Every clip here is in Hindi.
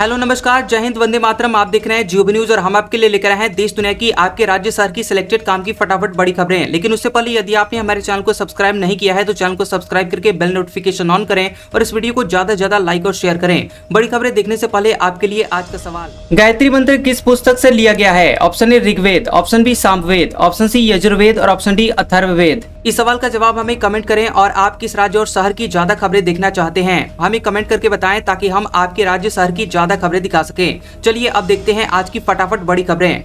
हेलो नमस्कार, जय हिंद, वंदे मातरम। आप देख रहे हैं जियो न्यूज और हम आपके लिए लेकर आए हैं देश दुनिया की, आपके राज्य शहर की सिलेक्टेड काम की फटाफट बड़ी खबरें। लेकिन उससे पहले यदि आपने हमारे चैनल को सब्सक्राइब नहीं किया है तो चैनल को सब्सक्राइब करके बेल नोटिफिकेशन ऑन करें और इस वीडियो को ज्यादा से ज्यादा लाइक और शेयर करें। बड़ी खबरें देखने से पहले आपके लिए आज का सवाल, गायत्री मंत्र किस पुस्तक से लिया गया है? Option A Rigveda, option B Samaveda, option C Yajurveda और ऑप्शन डी अथर्ववेद। इस सवाल का जवाब हमें कमेंट करें और आप किस राज्य और शहर की ज्यादा खबरें देखना चाहते हैं हमें कमेंट करके बताएं ताकि हम आपके राज्य शहर की ज्यादा खबरें दिखा सकें। चलिए अब देखते हैं आज की फटाफट बड़ी खबरें।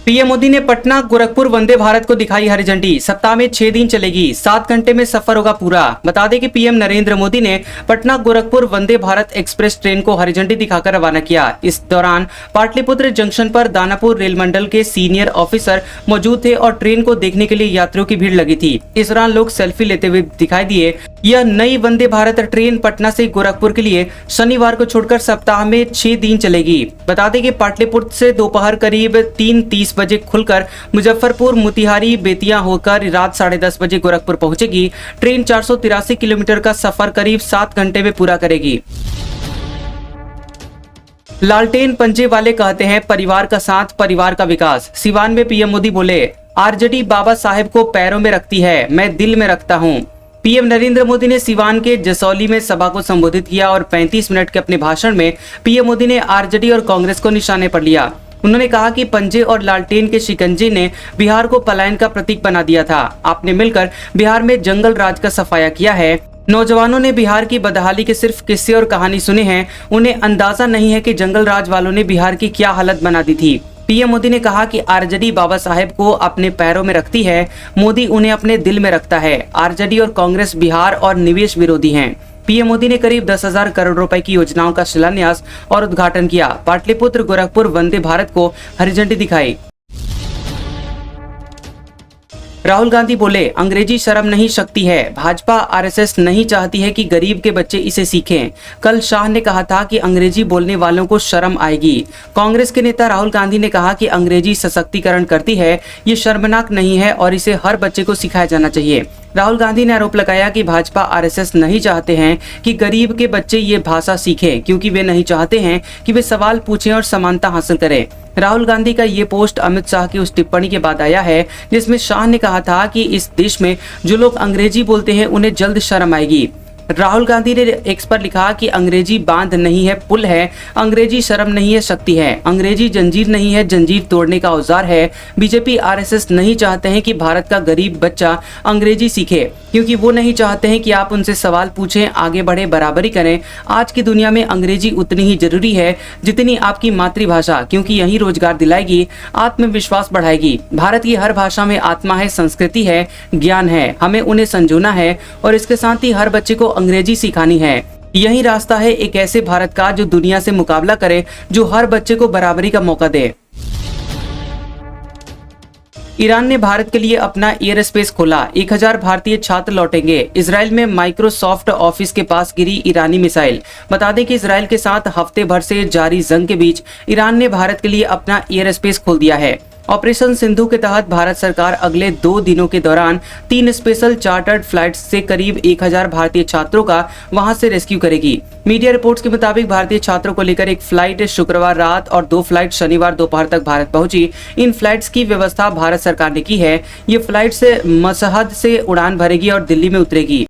पीएम मोदी ने पटना गोरखपुर वंदे भारत को दिखाई हरी झंडी। सप्ताह में 6 दिन चलेगी, 7 घंटे में सफर होगा पूरा। बता दें कि पीएम नरेंद्र मोदी ने पटना गोरखपुर वंदे भारत एक्सप्रेस ट्रेन को हरी झंडी दिखाकर रवाना किया। इस दौरान पाटलिपुत्र जंक्शन पर दानापुर रेल मंडल के सीनियर ऑफिसर मौजूद थे और ट्रेन को देखने के लिए यात्रियों की भीड़ लगी थी। इस दौरान लोग सेल्फी लेते हुए दिखाई दिए। यह नई वंदे भारत ट्रेन पटना से गोरखपुर के लिए शनिवार को छोड़कर सप्ताह में 6 दिन चलेगी। बता दें कि पाटलिपुत्र से दोपहर करीब 3:30 बजे खुलकर मुजफ्फरपुर, मोतिहारी, बेतिया होकर रात 10:30 बजे गोरखपुर पहुंचेगी। ट्रेन 483 किलोमीटर का सफर करीब 7 घंटे में पूरा करेगी। लालटेन पंजे वाले कहते हैं परिवार का साथ, परिवार का विकास। सिवान में पीएम मोदी बोले, आरजेडी बाबा साहेब को पैरों में रखती है, मैं दिल में रखता हूं। पीएम नरेंद्र मोदी ने सिवान के जसौली में सभा को संबोधित किया और 35 मिनट के अपने भाषण में पीएम मोदी ने आरजेडी और कांग्रेस को निशाने पर लिया। उन्होंने कहा कि पंजे और लालटेन के शिकंजे ने बिहार को पलायन का प्रतीक बना दिया था। आपने मिलकर बिहार में जंगल राज का सफाया किया है। नौजवानों ने बिहार की बदहाली के सिर्फ किस्से और कहानी सुने हैं, उन्हें अंदाजा नहीं है कि जंगल राज वालों ने बिहार की क्या हालत बना दी थी। पीएम मोदी ने कहा कि आरजेडी बाबा साहेब को अपने पैरों में रखती है, मोदी उन्हें अपने दिल में रखता है। आरजेडी और कांग्रेस बिहार और निवेश विरोधी हैं। पीएम मोदी ने करीब 10,000 करोड़ रुपए की योजनाओं का शिलान्यास और उद्घाटन किया। पाटलिपुत्र गोरखपुर वंदे भारत को हरी झंडी दिखाई। राहुल गांधी बोले, अंग्रेजी शर्म नहीं शक्ति है। भाजपा आरएसएस नहीं चाहती है कि गरीब के बच्चे इसे सीखें। कल शाह ने कहा था कि अंग्रेजी बोलने वालों को शर्म आएगी। कांग्रेस के नेता राहुल गांधी ने कहा कि अंग्रेजी सशक्तिकरण करती है, ये शर्मनाक नहीं है और इसे हर बच्चे को सिखाया जाना चाहिए। राहुल गांधी ने आरोप लगाया कि भाजपा आरएसएस नहीं चाहते हैं कि गरीब के बच्चे ये भाषा सीखें क्योंकि वे नहीं चाहते हैं कि वे सवाल पूछें और समानता हासिल करें। राहुल गांधी का ये पोस्ट अमित शाह की उस टिप्पणी के बाद आया है जिसमें शाह ने कहा था कि इस देश में जो लोग अंग्रेजी बोलते हैं उन्हें जल्द शर्म आएगी। राहुल गांधी ने एक्स पर लिखा कि अंग्रेजी बांध नहीं है, पुल है। अंग्रेजी शर्म नहीं है, शक्ति है। अंग्रेजी जंजीर नहीं है, जंजीर तोड़ने का औजार है। बीजेपी आरएसएस नहीं चाहते हैं कि भारत का गरीब बच्चा अंग्रेजी सीखे क्योंकि वो नहीं चाहते हैं कि आप उनसे सवाल पूछें, आगे बढ़े, बराबरी करें। आज की दुनिया में अंग्रेजी उतनी ही जरूरी है जितनी आपकी मातृभाषा, क्योंकि यही रोजगार दिलाएगी, आत्मविश्वास बढ़ाएगी। भारत की हर भाषा में आत्मा है, संस्कृति है, ज्ञान है। हमें उन्हें संजोना है और इसके साथ ही हर बच्चे को अंग्रेजी सिखानी है। यही रास्ता है एक ऐसे भारत का जो दुनिया से मुकाबला करे, जो हर बच्चे को बराबरी का मौका दे। ईरान ने भारत के लिए अपना एयर स्पेस खोला, 1000 भारतीय छात्र लौटेंगे। इजराइल में माइक्रोसॉफ्ट ऑफिस के पास गिरी ईरानी मिसाइल। बता दें कि इजराइल के साथ हफ्ते भर से जारी जंग के बीच ईरान ने भारत के लिए अपना एयर स्पेस खोल दिया है। ऑपरेशन सिंधु के तहत भारत सरकार अगले 2 दिनों के दौरान 3 स्पेशल चार्टर्ड फ्लाइट्स से करीब 1000 भारतीय छात्रों का वहां से रेस्क्यू करेगी। मीडिया रिपोर्ट्स के मुताबिक भारतीय छात्रों को लेकर एक फ्लाइट शुक्रवार रात और 2 फ्लाइट शनिवार दोपहर तक भारत पहुंची। इन फ्लाइट्स की व्यवस्था भारत सरकार ने की है। ये फ्लाइट से मसहद से उड़ान भरेगी और दिल्ली में उतरेगी।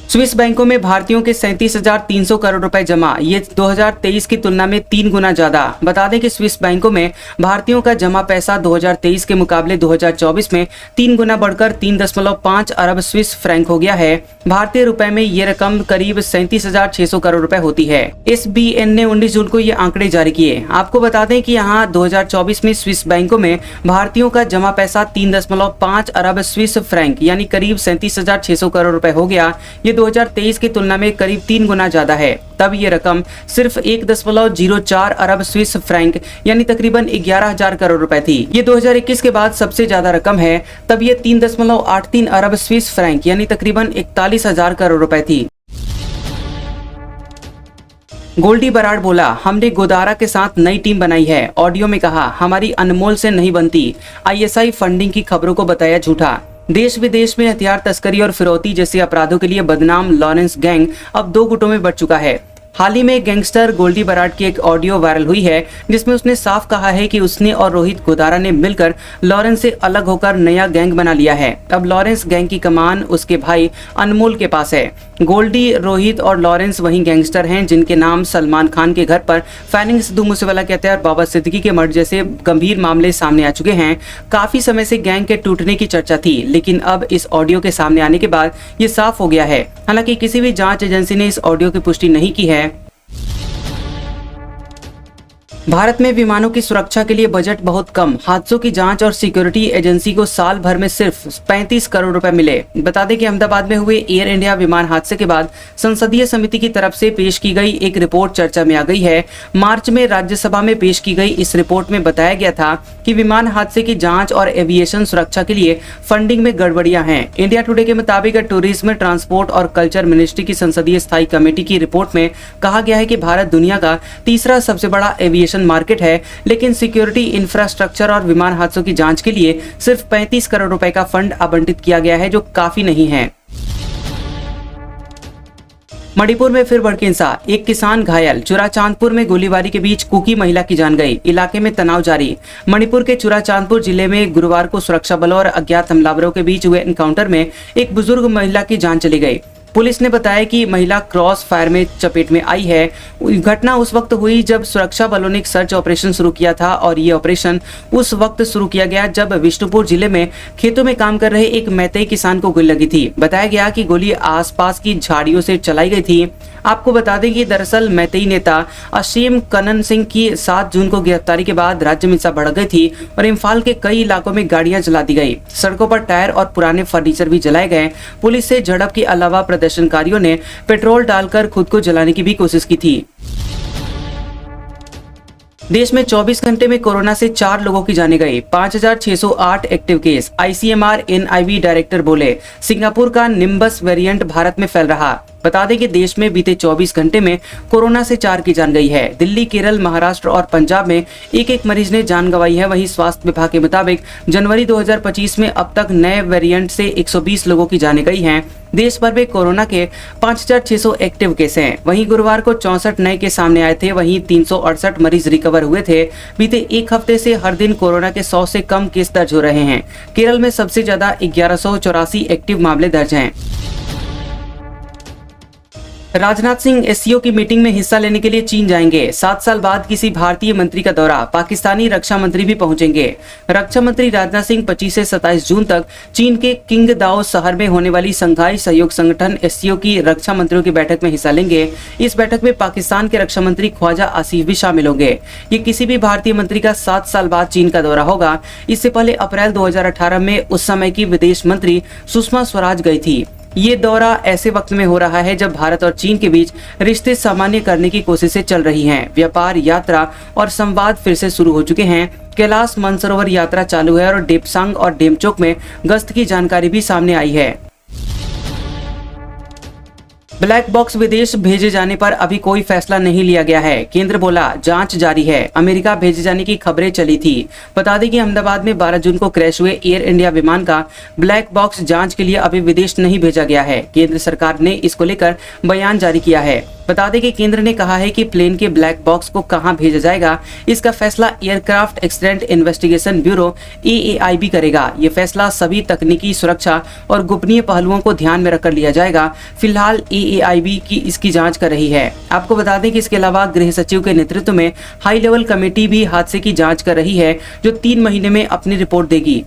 स्विस बैंकों में भारतीयों के 37,300 करोड़ रुपए जमा, ये 2023 की तुलना में 3 गुना ज्यादा। बता दें कि स्विस बैंकों में भारतीयों का जमा पैसा 2023 के मुकाबले 2024 में 3 गुना बढ़कर 3.5 अरब स्विस फ्रैंक हो गया है। भारतीय रुपए में ये रकम करीब 37,600 करोड़ रुपए होती है। SBN ने 19 जून को ये आंकड़े जारी किए। आपको बता दें कि यहाँ 2024 में स्विस बैंकों में भारतीयों का जमा पैसा 3.5 अरब स्विस फ्रैंक यानी करीब 37,600 करोड़ रुपए हो गया। ये 2023 की तुलना में करीब 3 गुना ज्यादा है। तब ये रकम सिर्फ 1.04 अरब स्विस फ्रैंक यानी तकरीबन 11,000 करोड़ रुपए थी। ये 2021 के बाद सबसे ज्यादा रकम है। तब ये 3.83 अरब स्विस फ्रैंक यानी तकरीबन 41,000 करोड़ रुपए थी। गोल्डी बराड़ बोला, हमने गोदारा के साथ नई टीम बनाई है। ऑडियो में कहा, हमारी अनमोल से नहीं बनती। ISI फंडिंग की खबरों को बताया झूठा। देश विदेश में हथियार तस्करी और फिरौती जैसे अपराधों के लिए बदनाम लॉरेंस गैंग अब 2 गुटों में बंट चुका है। हाल ही में गैंगस्टर गोल्डी बराड की एक ऑडियो वायरल हुई है जिसमें उसने साफ कहा है कि उसने और रोहित गोदारा ने मिलकर लॉरेंस से अलग होकर नया गैंग बना लिया है। अब लॉरेंस गैंग की कमान उसके भाई अनमोल के पास है। गोल्डी, रोहित और लॉरेंस वही गैंगस्टर हैं जिनके नाम सलमान खान के घर पर फायरिंग, सिद्धू मूसेवाला के हत्या और बाबा सिद्दीकी के मर्डर जैसे गंभीर मामले सामने आ चुके हैं। काफी समय से गैंग के टूटने की चर्चा थी, लेकिन अब इस ऑडियो के सामने आने के बाद ये साफ हो गया है। हालांकि किसी भी जांच एजेंसी ने इस ऑडियो की पुष्टि नहीं की है। भारत में विमानों की सुरक्षा के लिए बजट बहुत कम, हादसों की जांच और सिक्योरिटी एजेंसी को साल भर में सिर्फ 35 करोड़ रुपए मिले। बता दें कि अहमदाबाद में हुए एयर इंडिया विमान हादसे के बाद संसदीय समिति की तरफ से पेश की गई एक रिपोर्ट चर्चा में आ गई है। मार्च में राज्यसभा में पेश की गई इस रिपोर्ट में बताया गया था कि विमान हादसे की जांच और एविएशन सुरक्षा के लिए फंडिंग में गड़बड़ियां हैं। इंडिया टुडे के मुताबिक टूरिज्म, ट्रांसपोर्ट और कल्चर मिनिस्ट्री की संसदीय स्थायी कमेटी की रिपोर्ट में कहा गया है कि भारत दुनिया का तीसरा सबसे बड़ा एविएशन मार्केट है, लेकिन सिक्योरिटी, इंफ्रास्ट्रक्चर और विमान हादसों की जांच के लिए सिर्फ 35 करोड़ रुपए का फंड आवंटित किया गया है, जो काफी नहीं है। मणिपुर में फिर भड़की हिंसा, एक किसान घायल, चुराचांदपुर में गोलीबारी के बीच कुकी महिला की जान गई, इलाके में तनाव जारी। मणिपुर के चुराचांदपुर जिले में गुरुवार को सुरक्षा बलों और अज्ञात हमलावरों के बीच हुए एनकाउंटर में एक बुजुर्ग महिला की जान चली गई। पुलिस ने बताया कि महिला क्रॉस फायर में चपेट में आई है। घटना उस वक्त हुई जब सुरक्षा बलों ने एक सर्च ऑपरेशन शुरू किया था और ये ऑपरेशन उस वक्त शुरू किया गया जब विष्णुपुर जिले में खेतों में काम कर रहे एक मैतेई किसान को गोली लगी थी। बताया गया कि गोली आसपास की झाड़ियों से चलाई गई थी। आपको बता दें कि दरअसल मैतेई नेता असीम कनन सिंह की 7 जून को गिरफ्तारी के बाद राज्य में हिंसा भड़क गई थी और इम्फाल के कई इलाकों में गाड़ियां जला दी गई। सड़कों पर टायर और पुराने फर्नीचर भी जलाए गए। पुलिस से झड़प के अलावा प्रदर्शनकारियों ने पेट्रोल डालकर खुद को जलाने की भी कोशिश की थी। देश में 24 घंटे में कोरोना से 4 लोगों की जानें गई, 5,608 active case. ICMR NIV director बोले, सिंगापुर का निम्बस वेरिएंट भारत में फैल रहा। बता दें कि देश में बीते 24 घंटे में कोरोना से 4 की जान गई है। दिल्ली, केरल, महाराष्ट्र और पंजाब में एक मरीज ने जान गंवाई है। वहीं स्वास्थ्य विभाग के मुताबिक जनवरी 2025 में अब तक नए वेरिएंट से 120 लोगों की जानें गई हैं। देश भर में कोरोना के 5,600 एक्टिव केस हैं। वहीं गुरुवार को 64 नए केस सामने आए थे। वहीं 368 मरीज रिकवर हुए थे। बीते एक हफ्ते से हर दिन कोरोना के 100 से कम केस दर्ज हो रहे हैं। केरल में सबसे ज्यादा 1184 एक्टिव मामले दर्ज हैं। राजनाथ सिंह एससीओ की मीटिंग में हिस्सा लेने के लिए चीन जाएंगे। 7 साल बाद किसी भारतीय मंत्री का दौरा, पाकिस्तानी रक्षा मंत्री भी पहुंचेंगे। रक्षा मंत्री राजनाथ सिंह 25 से 27 जून तक चीन के किंगदाओ शहर में होने वाली संघाई सहयोग संगठन एससीओ की रक्षा मंत्रियों की बैठक में हिस्सा लेंगे। इस बैठक में पाकिस्तान के रक्षा मंत्री ख्वाजा आसिफ भी शामिल होंगे। ये किसी भी भारतीय मंत्री का 7 साल बाद चीन का दौरा होगा। इससे पहले अप्रैल 2018 में उस समय की विदेश मंत्री सुषमा स्वराज गई थी। ये दौरा ऐसे वक्त में हो रहा है जब भारत और चीन के बीच रिश्ते सामान्य करने की कोशिशें चल रही हैं। व्यापार, यात्रा और संवाद फिर से शुरू हो चुके हैं। कैलाश मानसरोवर यात्रा चालू है और डेपसांग और डेमचोक में गश्त की जानकारी भी सामने आई है। ब्लैक बॉक्स विदेश भेजे जाने पर अभी कोई फैसला नहीं लिया गया है। केंद्र बोला, जांच जारी है। अमेरिका भेजे जाने की खबरें चली थी। बता दें कि अहमदाबाद में 12 जून को क्रैश हुए एयर इंडिया विमान का ब्लैक बॉक्स जांच के लिए अभी विदेश नहीं भेजा गया है। केंद्र सरकार ने इसको लेकर बयान जारी किया है। बता दें कि केंद्र ने कहा है कि प्लेन के ब्लैक बॉक्स को कहां भेजा जाएगा, इसका फैसला aircraft accident investigation bureau AAIB करेगा। ये फैसला सभी तकनीकी, सुरक्षा और गोपनीय पहलुओं को ध्यान में रखकर लिया जाएगा। फिलहाल AAIB की इसकी जांच कर रही है। आपको बता दें कि इसके अलावा गृह सचिव के नेतृत्व में हाई लेवल कमेटी भी हादसे की जाँच कर रही है, जो 3 महीने में अपनी रिपोर्ट देगी।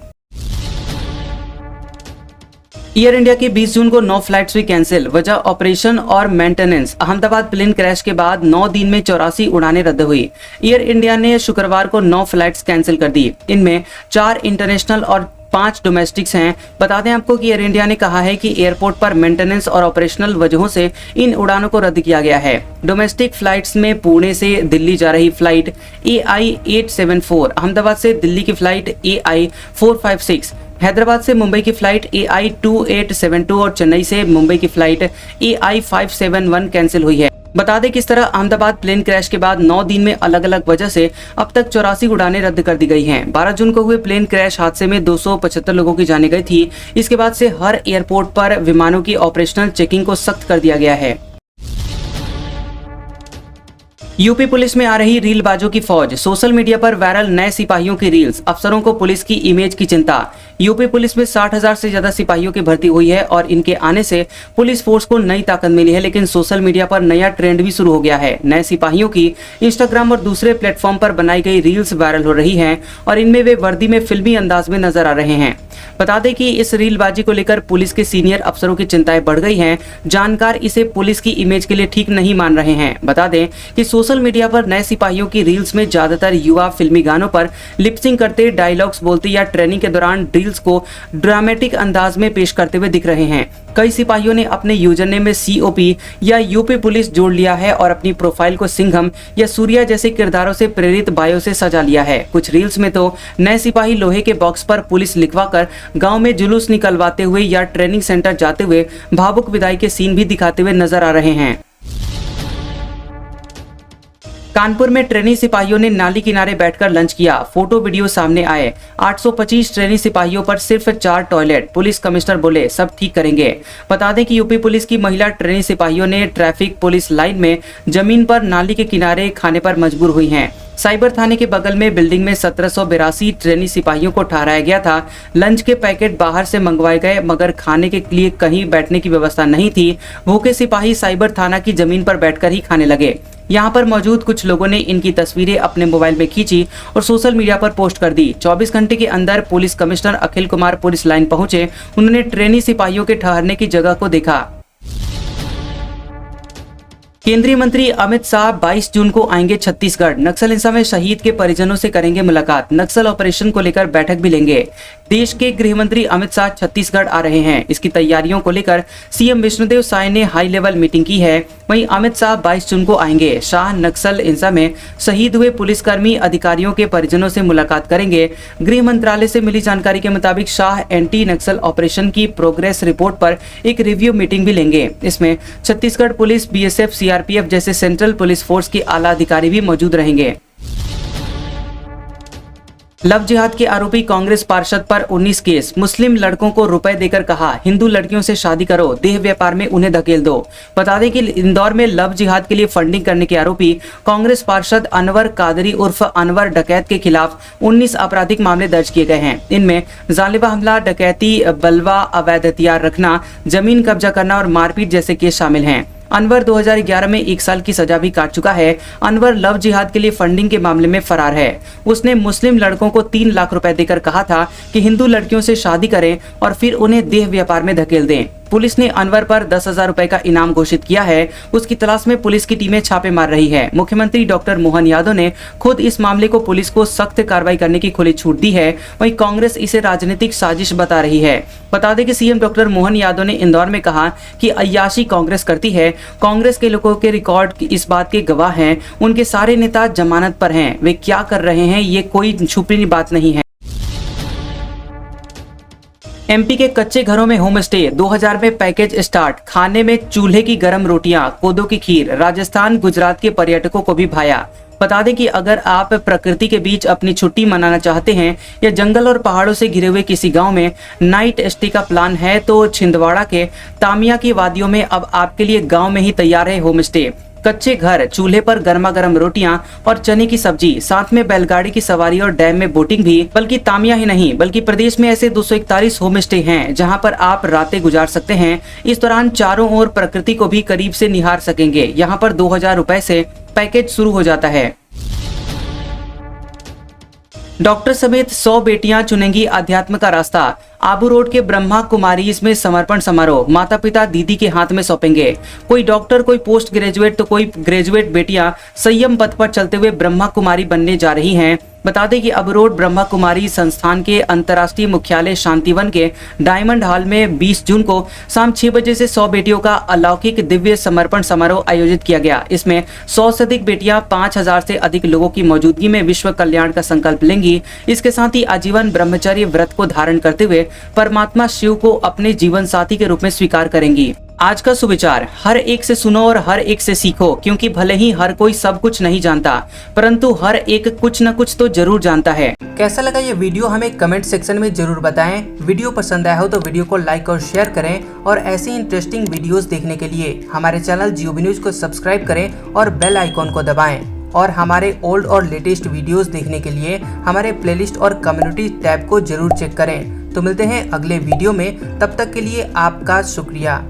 एयर इंडिया की 20 जून को 9 फ्लाइट्स हुई कैंसिल, वजह ऑपरेशन और मेंटेनेंस। अहमदाबाद प्लेन क्रैश के बाद 9 दिन में 84 उड़ानें रद्द हुई। एयर इंडिया ने शुक्रवार को 9 फ्लाइट्स कैंसिल कर दी। इनमें 4 इंटरनेशनल और 5 डोमेस्टिक्स हैं। बता दें आपको कि एयर इंडिया ने कहा है कि एयरपोर्ट पर मेंटेनेंस और ऑपरेशनल वजहों से इन उड़ानों को रद्द किया गया है। डोमेस्टिक फ्लाइट्स में पुणे से दिल्ली जा रही फ्लाइट AI 874, अहमदाबाद से दिल्ली की फ्लाइट AI 456, हैदराबाद से मुंबई की फ्लाइट AI 2872 और चेन्नई से मुंबई की फ्लाइट AI 571 कैंसिल हुई है। बता दें कि इस तरह अहमदाबाद प्लेन क्रैश के बाद 9 दिन में अलग अलग वजह से अब तक 84 उड़ानें रद्द कर दी गई हैं। 12 जून को हुए प्लेन क्रैश हादसे में 275 लोगों की जानें गई थी। इसके बाद से हर एयरपोर्ट पर विमानों की ऑपरेशनल चेकिंग को सख्त कर दिया गया है। यूपी पुलिस में आ रही रीलबाजों की फौज, सोशल मीडिया पर वायरल नए सिपाहियों की रील्स, अफसरों को पुलिस की इमेज की चिंता। यूपी पुलिस में 60,000 से ज्यादा सिपाहियों की भर्ती हुई है और इनके आने से पुलिस फोर्स को नई ताकत मिली है, लेकिन सोशल मीडिया पर नया ट्रेंड भी शुरू हो गया है। नए सिपाहियों की इंस्टाग्राम और दूसरे प्लेटफॉर्म पर बनाई गई रील्स वायरल हो रही हैं और इनमें वे वर्दी में फिल्मी अंदाज में नजर आ रहे हैं। बता दें कि इस रीलबाजी को लेकर पुलिस के सीनियर अफसरों की चिंताएं बढ़ गई हैं। जानकार इसे पुलिस की इमेज के लिए ठीक नहीं मान रहे हैं। बता दें कि सोशल मीडिया पर नए सिपाहियों की रील्स में ज्यादातर युवा फिल्मी गानों पर लिपसिंग करते, डायलॉग्स बोलते या ट्रेनिंग के दौरान रील्स को ड्रामेटिक अंदाज में पेश करते हुए दिख रहे हैं। कई सिपाहियों ने अपने यूजरनेम में COP या यूपी पुलिस जोड़ लिया है और अपनी प्रोफाइल को सिंघम या सूर्या जैसे किरदारों से प्रेरित बायो से सजा लिया है। कुछ रील्स में तो नए सिपाही लोहे के बॉक्स पर पुलिस लिखवाकर गांव में जुलूस निकलवाते हुए या ट्रेनिंग सेंटर जाते हुए भावुक विदाई के सीन भी दिखाते हुए नजर आ रहे हैं। कानपुर में ट्रेनी सिपाहियों ने नाली किनारे बैठकर लंच किया, फोटो वीडियो सामने आए। 825 ट्रेनी सिपाहियों पर सिर्फ 4 टॉयलेट, पुलिस कमिश्नर बोले सब ठीक करेंगे। बता दें कि यूपी पुलिस की महिला ट्रेनी सिपाहियों ने ट्रैफिक पुलिस लाइन में जमीन पर नाली के किनारे खाने पर मजबूर हुई हैं। साइबर थाने के बगल में बिल्डिंग में 1782 ट्रेनी सिपाहियों को ठहराया गया था। लंच के पैकेट बाहर से मंगवाए गए, मगर खाने के लिए कहीं बैठने की व्यवस्था नहीं थी। भूखे सिपाही साइबर थाना की जमीन पर बैठकर ही खाने लगे। यहाँ पर मौजूद कुछ लोगों ने इनकी तस्वीरें अपने मोबाइल में खींची और सोशल मीडिया पर पोस्ट कर दी। 24 घंटे के अंदर police commissioner Akhil Kumar police line पहुंचे। उन्होंने ट्रेनी सिपाहियों के ठहरने की जगह को देखा। केंद्रीय मंत्री अमित शाह 22 जून को आएंगे छत्तीसगढ़। नक्सल हिंसा में शहीद के परिजनों से करेंगे मुलाकात। नक्सल ऑपरेशन को लेकर बैठक भी लेंगे। देश के गृह मंत्री अमित शाह छत्तीसगढ़ आ रहे हैं। इसकी तैयारियों को लेकर सीएम विष्णुदेव साय ने हाई लेवल मीटिंग की है। वहीं अमित शाह 22 जून को आएंगे। शाह नक्सल हिंसा में शहीद हुए पुलिसकर्मी अधिकारियों के परिजनों से मुलाकात करेंगे। गृह मंत्रालय से मिली जानकारी के मुताबिक शाह एंटी नक्सल ऑपरेशन की प्रोग्रेस रिपोर्ट पर एक रिव्यू मीटिंग भी लेंगे। इसमें छत्तीसगढ़ पुलिस, BSF, CRPF जैसे सेंट्रल पुलिस फोर्स के आला अधिकारी भी मौजूद रहेंगे। लव जिहाद के आरोपी कांग्रेस पार्षद पर 19 केस। मुस्लिम लड़कों को रुपए देकर कहा हिंदू लड़कियों से शादी करो, देह व्यापार में उन्हें धकेल दो। बता दें कि इंदौर में लव जिहाद के लिए फंडिंग करने के आरोपी कांग्रेस पार्षद अनवर कादरी उर्फ अनवर डकैत के खिलाफ 19 आपराधिक मामले दर्ज किए गए हैं। इनमें जालिबा हमला, डकैती, बलवा, अवैध हथियार रखना, जमीन कब्जा करना और मारपीट जैसे केस शामिल हैं। अनवर 2011 में 1 साल की सजा भी काट चुका है। अनवर लव जिहाद के लिए फंडिंग के मामले में फरार है। उसने मुस्लिम लड़कों को 3 लाख रुपए देकर कहा था कि हिंदू लड़कियों से शादी करें और फिर उन्हें देह व्यापार में धकेल दें। पुलिस ने अनवर पर 10,000 रुपए का इनाम घोषित किया है। उसकी तलाश में पुलिस की टीमें छापे मार रही है। मुख्यमंत्री डॉक्टर मोहन यादव ने खुद इस मामले को पुलिस को सख्त कार्रवाई करने की खुली छूट दी है। वहीं कांग्रेस इसे राजनीतिक साजिश बता रही है। बता दें कि सीएम डॉक्टर मोहन यादव ने इंदौर में कहा कि अय्याशी कांग्रेस करती है। कांग्रेस के लोगों के रिकॉर्ड इस बात के गवाह हैं। उनके सारे नेता जमानत पर हैं। वे क्या कर रहे हैं ये कोई छुपी बात नहीं है। MP के कच्चे घरों में होम स्टे, 2000 में पैकेज स्टार्ट। खाने में चूल्हे की गर्म रोटियां, कोदो की खीर। राजस्थान, गुजरात के पर्यटकों को भी भाया। बता दें कि अगर आप प्रकृति के बीच अपनी छुट्टी मनाना चाहते हैं या जंगल और पहाड़ों से घिरे हुए किसी गांव में नाइट स्टे का प्लान है, तो छिंदवाड़ा के तामिया की वादियों में अब आपके लिए गांव में ही तैयार है होम स्टे। कच्चे घर, चूल्हे पर गर्मा गर्म रोटियां और चने की सब्जी, साथ में बैलगाड़ी की सवारी और डैम में बोटिंग भी। बल्कि तामिया ही नहीं बल्कि प्रदेश में ऐसे 241 होम स्टे हैं जहां पर आप रातें गुजार सकते हैं। इस दौरान चारों ओर प्रकृति को भी करीब से निहार सकेंगे। यहाँ पर 2000 रुपए से पैकेज शुरू हो जाता है। डॉक्टर समेत 100 बेटियां चुनेंगी अध्यात्म का रास्ता। आबू रोड के ब्रह्मा कुमारीज में समर्पण समारोह। माता पिता दीदी के हाथ में सौंपेंगे। कोई डॉक्टर, कोई पोस्ट ग्रेजुएट तो कोई ग्रेजुएट बेटियां संयम पथ पर चलते हुए ब्रह्मा कुमारी बनने जा रही हैं। बता दें कि आबू रोड ब्रह्मा कुमारी संस्थान के अंतर्राष्ट्रीय मुख्यालय शांतिवन के डायमंड हॉल में 20 जून को शाम 6 बजे से 100 बेटियों का अलौकिक दिव्य समर्पण समारोह आयोजित किया गया। इसमें 100 से अधिक बेटियां 5000 से अधिक लोगों की मौजूदगी में विश्व कल्याण का संकल्प लेंगी। इसके साथ ही आजीवन ब्रह्मचर्य व्रत को धारण करते हुए परमात्मा शिव को अपने जीवन साथी के रूप में स्वीकार करेंगी। आज का सुविचार, हर एक से सुनो और हर एक से सीखो, क्योंकि भले ही हर कोई सब कुछ नहीं जानता, परंतु हर एक कुछ न कुछ तो जरूर जानता है। कैसा लगा ये वीडियो हमें कमेंट सेक्शन में जरूर बताएं। वीडियो पसंद आया हो तो वीडियो को लाइक और शेयर करें और ऐसी इंटरेस्टिंग वीडियोस देखने के लिए हमारे चैनल GOB न्यूज को सब्सक्राइब करें और बेल आइकॉन को दबाएं। और हमारे ओल्ड और लेटेस्ट वीडियोस देखने के लिए हमारे प्लेलिस्ट और कम्युनिटी टैब को जरूर चेक करें। तो मिलते हैं अगले वीडियो में, तब तक के लिए आपका शुक्रिया।